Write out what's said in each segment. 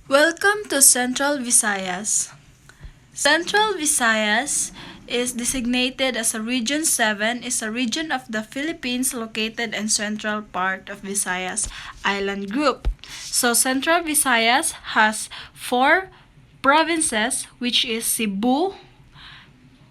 Welcome to Central Visayas. Central Visayas is designated as a Region 7, is a region of the Philippines located in central part of Visayas Island Group. So Central Visayas has 4 provinces, which is Cebu,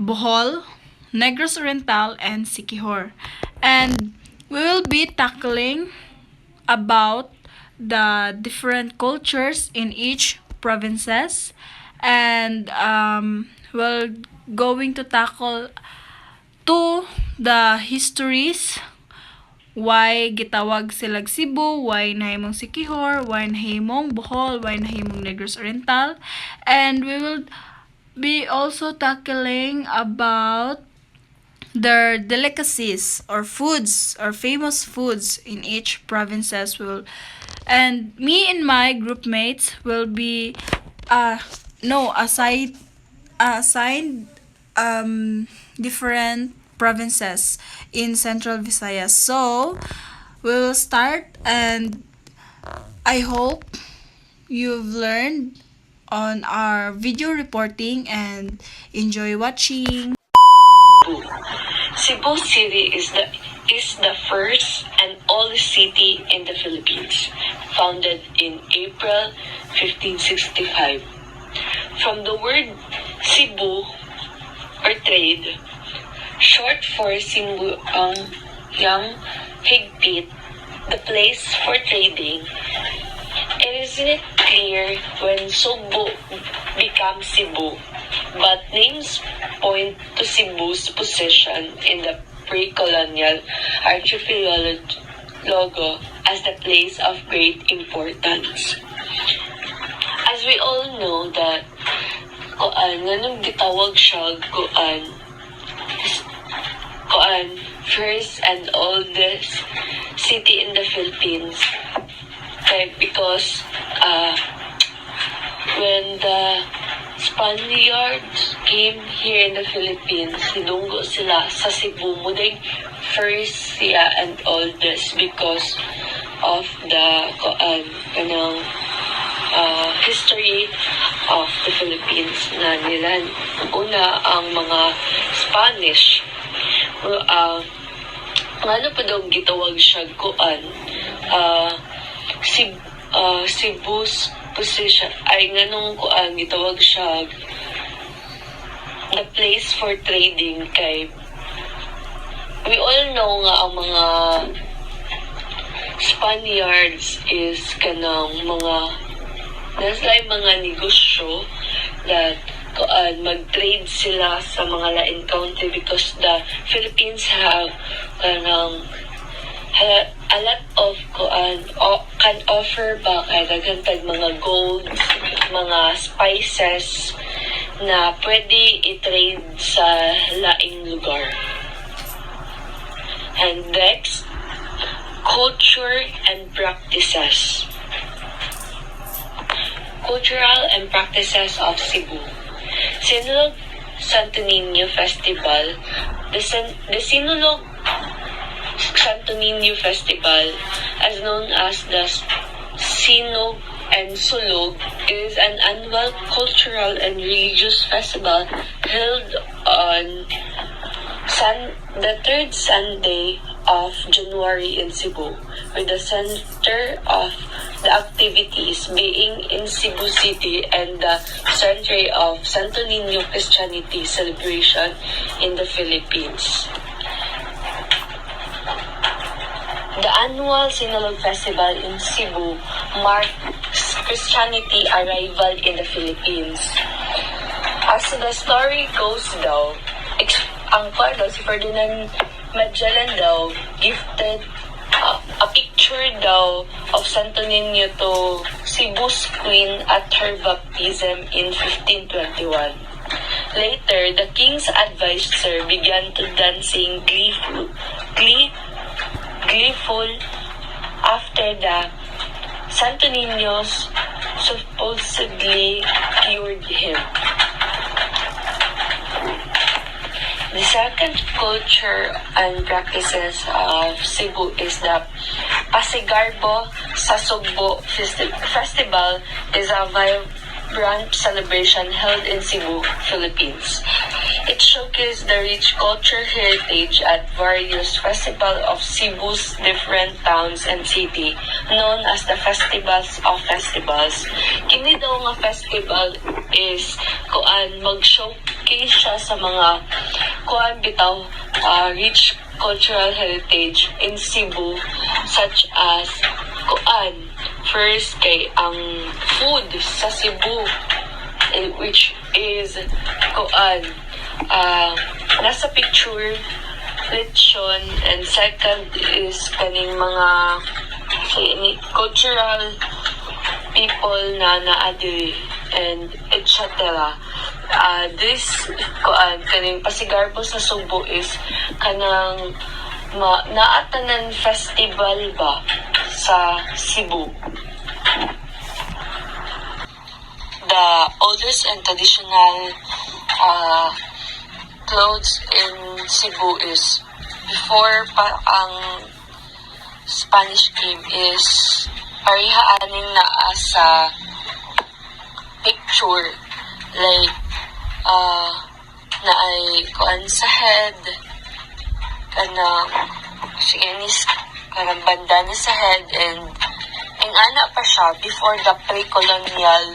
Bohol, Negros Oriental, and Siquijor. And we will be tackling about the different cultures in each provinces, and we're going to tackle to the histories, why gitawag silag Cebu, why nahimong Siquijor, why nahimong Bohol, why nahimong Negros Oriental, and we will be also tackling about their delicacies or foods or famous foods in each provinces. And me and my group mates will be assigned different provinces in Central Visayas. So we will start, and I hope you've learned on our video reporting and enjoy watching. Cebu City is the first and oldest city in the Philippines, founded in April 1565. From the word Cebu or trade, short for Simbu Yang Higpit, the place for trading, it isn't clear when Sugbo becomes Cebu, but names point to Cebu's position in the pre-colonial archipelago as the place of great importance. As we all know that nganong gitawag siya first and oldest city in the Philippines, because when the Spaniards came here in the Philippines, sinunggo sila sa Cebu mo din first and oldest because of the history of the Philippines na nila. Una, ang mga Spanish. Ano pa daw gitawag siya Cebu's position ay nganong gitawag siya the place for trading, kay we all know nga ang mga Spaniards is kanang nasa mga negosyo that mag-trade sila sa mga lain country, because the Philippines have a lot of can offer ba kay daghan mga gold, mga spices na pwede i-trade sa laing lugar. And next, culture and practices. Cultural and practices of Cebu. Sinulog Santo Niño Festival. The Sinulog Santo Niño Festival, as known as the Sinog and Sulog, is an annual cultural and religious festival held on the third Sunday of January in Cebu, with the center of the activities being in Cebu City and the center of Santo Niño Christianity celebration in the Philippines. The annual Sinulog Festival in Cebu marks Christianity arrival in the Philippines. As the story goes daw, si Ferdinand Magellan daw gifted a picture daw of Santo Niño to Cebu's queen at her baptism in 1521. Later, the king's advisor began to dancing gleeful after the Santo Niños supposedly cured him. The second culture and practices of Cebu is the Pasigarbo sa Sugbo Festival is a vibrant celebration held in Cebu, Philippines. It showcased the rich culture heritage at various festivals of Cebu's different towns and city, known as the Festivals of Festivals. Kini daw nga festival is mag-showcase siya sa mga bitaw rich cultural heritage in Cebu, such as first kay ang food sa Cebu, which is nasa picture lechon, and second is kaning mga cultural people na naadi and etc. This kaning pasigarbo sa Sugbo is kanang naatanan festival ba sa Cebu. The oldest and traditional clothes in Cebu is before pa ang Spanish came is parihaaning na sa picture, like na ay sa head kanang kanang bandana sa head, and ang ana pa siya before the pre-colonial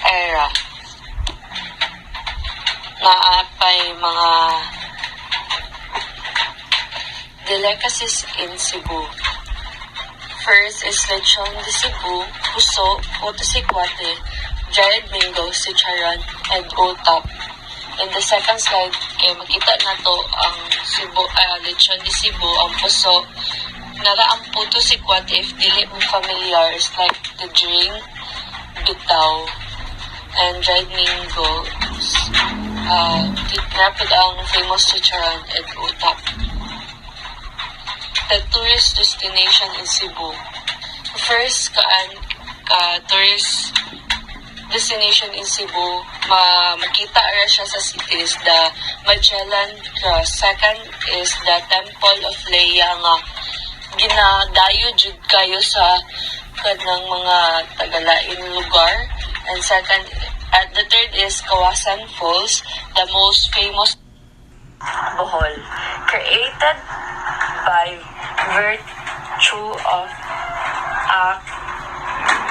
era. Naapay mga delicacies in Cebu. First is lechon de Cebu, puso, puto sikwate, dried mango, chicharon, and utap. In the second slide, makita na to ang lechon de Cebu, ang puso. Nara ang puto sikwate, if dili mo familiar, is like the drink, bitaw, and dried mango. Napid ang famous chicharon and utap. The tourist destination in Cebu. First, tourist destination in Cebu, makita ra siya sa city is the Magellan Cross. Second is the Temple of Leia nga ginadayo jud kayo sa kanang mga tagalain lugar. And second, the third is Kawasan Falls, the most famous Bohol, created by virtue of Act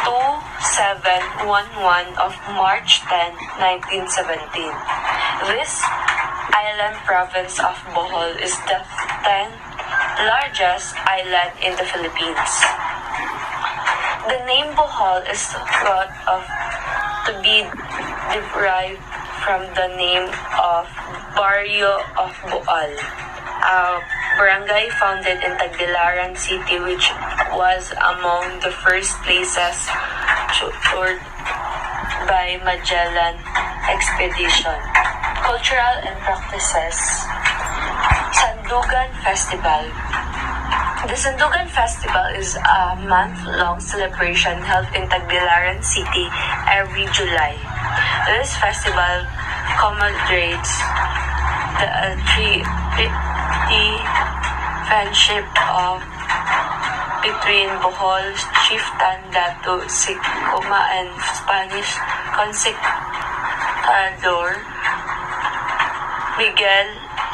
2711 of March 10, 1917. This island province of Bohol is the 10th largest island in the Philippines. The name Bohol is thought to be derived from the name of Barrio of Boal, a barangay founded in Tagbilaran City, which was among the first places toured by Magellan expedition. Cultural and practices. Sandugan Festival. The Sandugan Festival is a month-long celebration held in Tagbilaran City every July. This festival commemorates the treaty friendship between Bohol's chieftain Dato Sicoma and Spanish conquistador Miguel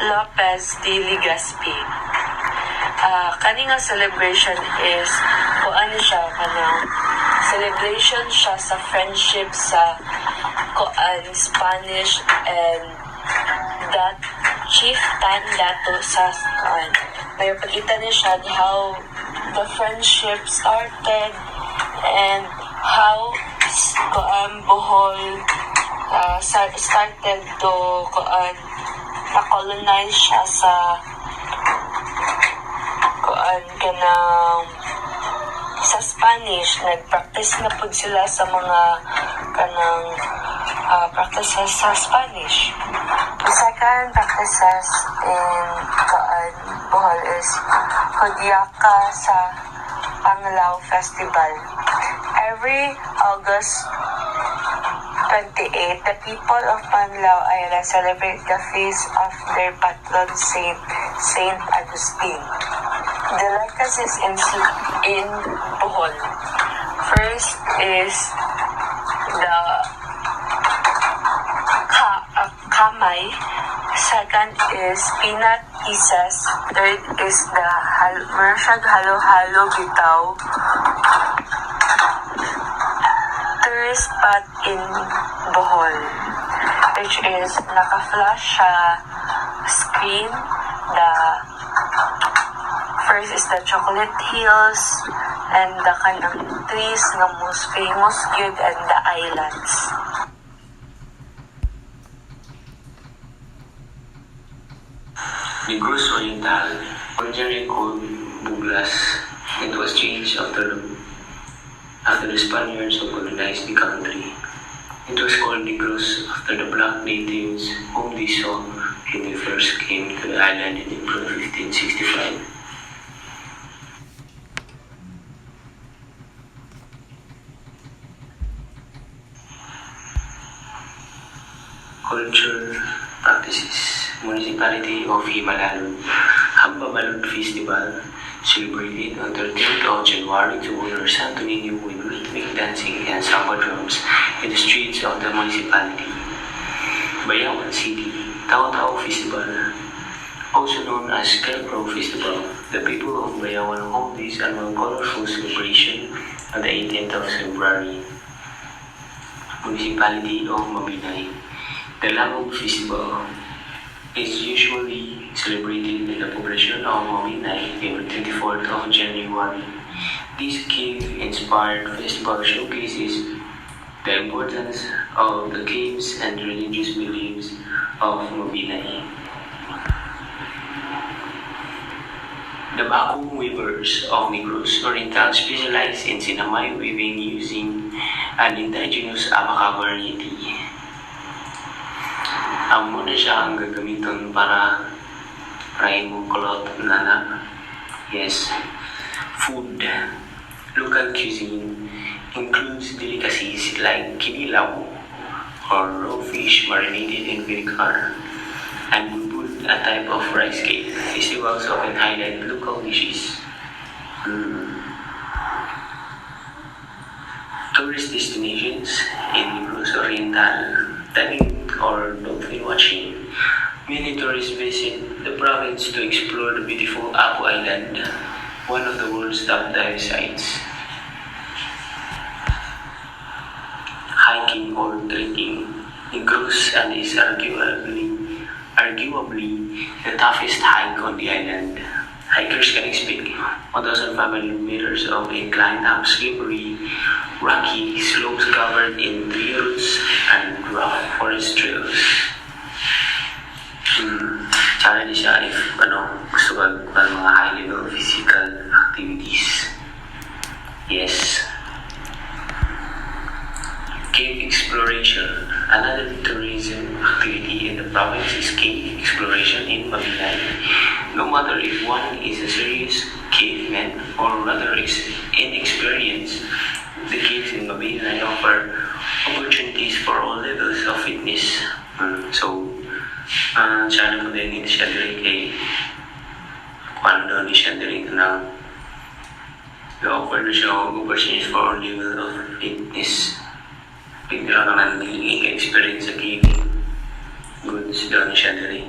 Lopez de Legazpi. Kaninga celebration is celebration siya sa friendship sa Spanish and that chieftain Dato sa may pakita niya siya how the friendship started and how Bohol started to na-colonize siya sa sa Spanish. Nag-practice na po sila sa mga practices sa Spanish. The second practices in Bohol is Hudyaka sa Panglao Festival. Every August 28, the people of Panglao Island celebrate the feast of their patron saint, Saint Agustin. Delicacies in Bohol. First is the kamay. Second is peanut pieces. Third is the mersyag halo-halo bitaw. Third spot in Bohol, which is naka-flash sa screen. The first is the Chocolate Hills and the kanang trees nga most famous gyud and the islands. Negros Oriental, originally called Buglas, it was changed after the Spaniards who colonized the country. It was called Negros after the black natives whom they saw when they first came to the island in April 1565. Culture practices. Municipality of Himalalud, Hambabalud Festival, celebrated on 13th of January to honor Santo Niño with rhythmic dancing and samba drums in the streets of the municipality. Bayawan City, Tao-Tao Festival, also known as Scarecrow Festival. The people of Bayawan hold this annual colorful celebration on the 18th of February. Municipality of Mabinay, the Labog Festival is usually celebrated in the population of Mabinay every 24th of January. This cave-inspired festival showcases the importance of the caves and religious beliefs of Mabinay. The Bakong weavers of Negros Oriental specialize in sinamay weaving using an indigenous Abaca variety. Amo na siya ang gagamiton para frying mo kulot na. Yes. Food. Local cuisine includes delicacies like kinilaw or raw fish marinated in vinegar and bulbul, a type of rice cake. Festivals often highlight local dishes. Tourist destinations in Negros Oriental. Diving or dolphin watching. Many tourists visit the province to explore the beautiful Apu Island, one of the world's top dive sites. Hiking or trekking. Negros and is arguably the toughest hike on the island. Hikers can expect 1,500 meters of incline up slippery, rocky slopes covered in tree roots and rough forest trails. Challenge siya if gusto ka ng mga high-level physical activities. Yes. Cave exploration. Another tourism activity in the province is cave exploration in Mabinay. No matter if one is a serious caveman or rather is inexperienced, the caves in Mabinay offer opportunities for all levels of fitness. Sana mo din hindi siya diri kay kung ano ni siya diri na offer na siya opportunities for all level of fitness. Pagdira ka na naging experience sa caving. Goods daw ni siya diri.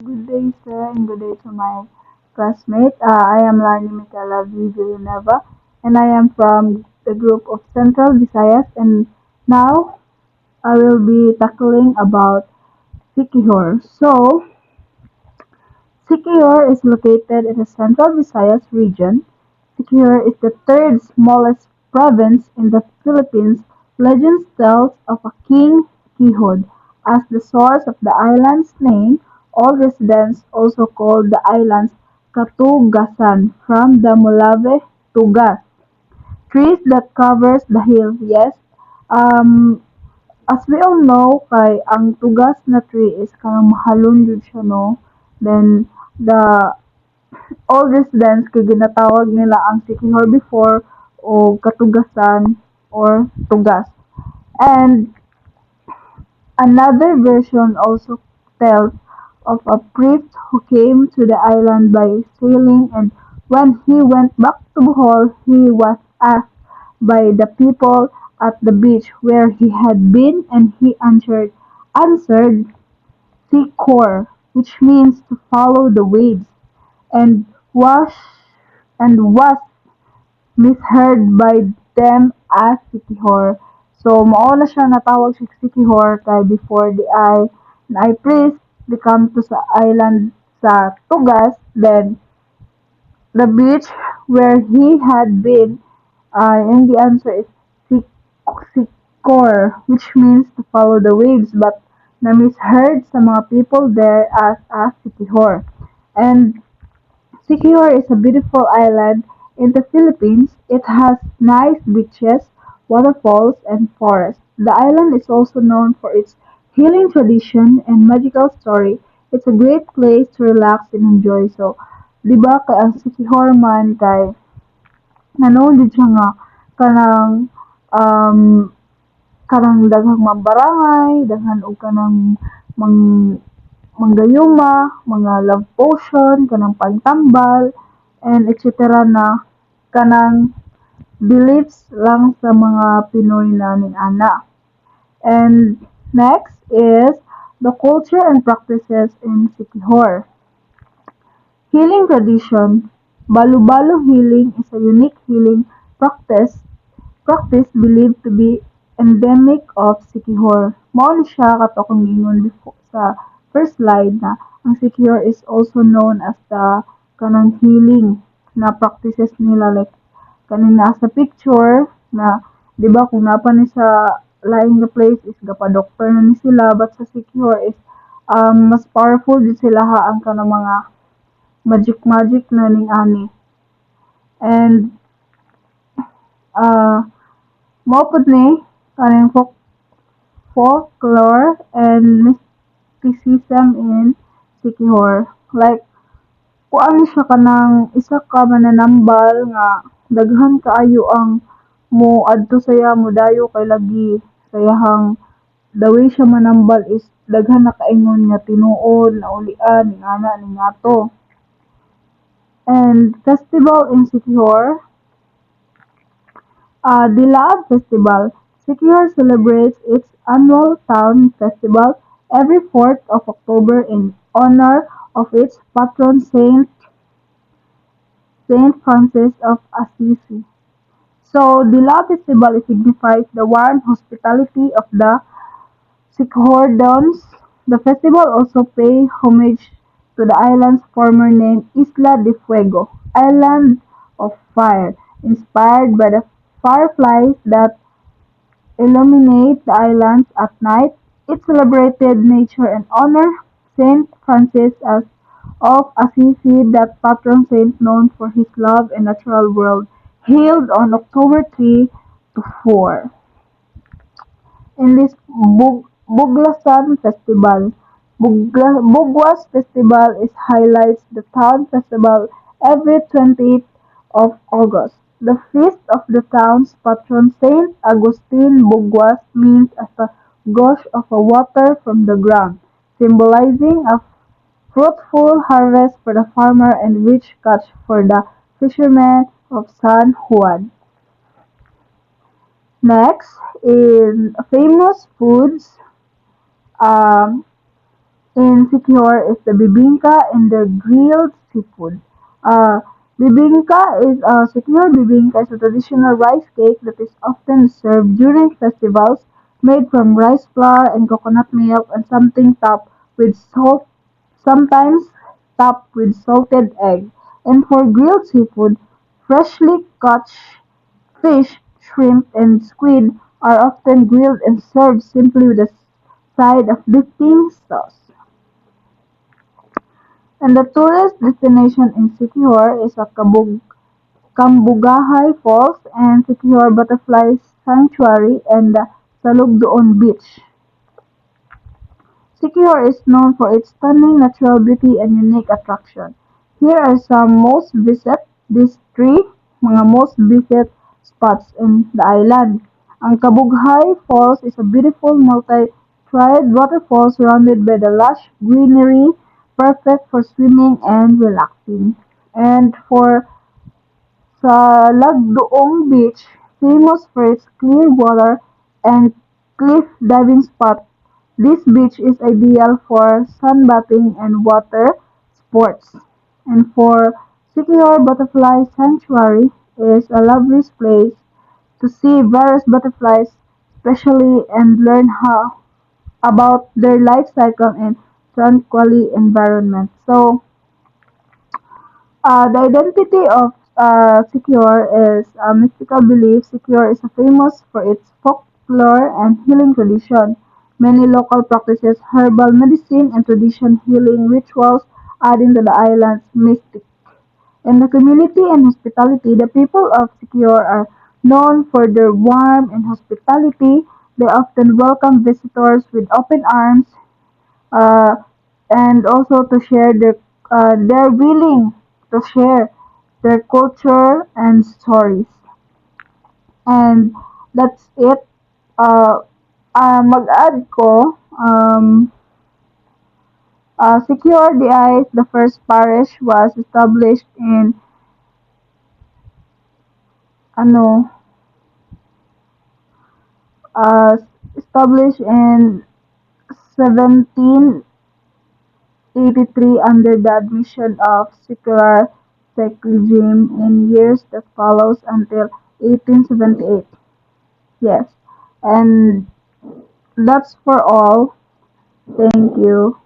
Good day, sir, and good day to my classmate. I am Lani Michaela V. Villanueva, and I am from the group of Central Visayas, and now I will be tackling about Siquijor. So, Siquijor is located in the Central Visayas region. Siquijor is the third smallest province in the Philippines. Legend tells of a King Quixote as the source of the island's name. All residents also call the islands Katugasan from the Molave Tugas, trees that covers the hill. Yes, as we all know, kay ang tugas na tree is kanang mahalon jud siya, no? Then the all residents kay ginatawag nila ang Siquijor before o Katugasan or Tugas. And another version also tells of a priest who came to the island by sailing, and when he went back to Bohol, he was asked by the people at the beach where he had been, and he answered Sikor, which means to follow the waves, and was was misheard by them as Sikihor. So mao na siya natawag siya Sikihor kay before the eye priest become to sa island sa Tugas, then the beach where he had been, and the answer is Sikor, which means to follow the waves, but na misheard sa mga people there as Sikihor. And Siquijor is a beautiful island in the Philippines. It has nice beaches, waterfalls, and forests. The island is also known for its healing tradition and magical story. It's a great place to relax and enjoy. So, di ba kay ang Siquijor man kay nanoon din siya nga kanang um, kanang daghang mambarangay, daghan og kanang mang manggayuma, mga love potion, kanang pagtambal, and etc. na kanang beliefs lang sa mga Pinoy na ning ana. And next is the culture and practices in Siquijor. Healing tradition. Balu-balu healing is a unique healing practice believed to be endemic of Siquijor. Mao ni siya kato akong giingon before sa first slide na ang Siquijor is also known as the kanang healing na practices nila, like kanina sa picture na di ba kung napa ni sa laing the place is gapa-doctor na ni sila, but sa Siquijor is mas powerful din sila ha ang kanang mga magic na ning ani. And mao pud ni kaning folklore and mysticism in Siquijor. Like kuan siya kanang isa ka mananambal nga daghan kaayo ang mo adto saya mo dayo kay lagi sayahang the way siya manambal is daghan na kaingon nga tinuod na ulian ning ana ning ato. And festival in Siquijor, Dilaab Festival. Siquijor celebrates its annual town festival every 4th of October in honor of its patron saint, Saint Francis of Assisi. So, Dilaab Festival signifies the warm hospitality of the Siquijordons. The festival also pays homage to the island's former name, Isla de Fuego, Island of Fire, inspired by the fireflies that illuminate the islands at night. It celebrated nature and honor Saint Francis as of Assisi, that patron saint known for his love and natural world, hailed on October 3 to 4. In this Buglasan Festival, Bugwas Festival is highlights the town festival every 20th of August. The feast of the town's patron Saint Agustin Bugwas means as a gush of a water from the ground, symbolizing a fruitful harvest for the farmer and rich catch for the fishermen of San Juan. Next, in famous foods, um, in Siquijor is the bibingka and the grilled seafood. Uh, Siquijor bibingka is a traditional rice cake that is often served during festivals, made from rice flour and coconut milk, and sometimes topped with salted egg. And for grilled seafood, freshly caught fish, shrimp, and squid are often grilled and served simply with a side of dipping sauce. And the tourist destination in Siquijor is Cambugahay Falls and Siquijor Butterfly Sanctuary and the Salugdoon Beach. Siquijor is known for its stunning natural beauty and unique attraction. Here are some these three mga most visit spots in the island. Ang Kabughay Falls is a beautiful quiet waterfall surrounded by the lush greenery, perfect for swimming and relaxing. And for sa Lagduong Beach, famous for its clear water and cliff diving spot, this beach is ideal for sunbathing and water sports. And for Siquijor Butterfly Sanctuary is a lovely place to see various butterflies, especially and learn how about their life cycle in tranquil environment. So the identity of Siquijor is a mystical belief. Siquijor is famous for its folklore and healing tradition. Many local practices herbal medicine and tradition healing rituals, adding to the island's mystic. In the community and hospitality, the people of Siquijor are known for their warmth and hospitality. They often welcome visitors with open arms, uh, and also to share they're willing to share their culture and stories. And that's it. Uh, Mag-add ko, Secure the Eyes, the first parish was established in ano, uh, established in 1783 under the admission of secular secularism in years that follows until 1878. Yes, and that's for all. Thank you.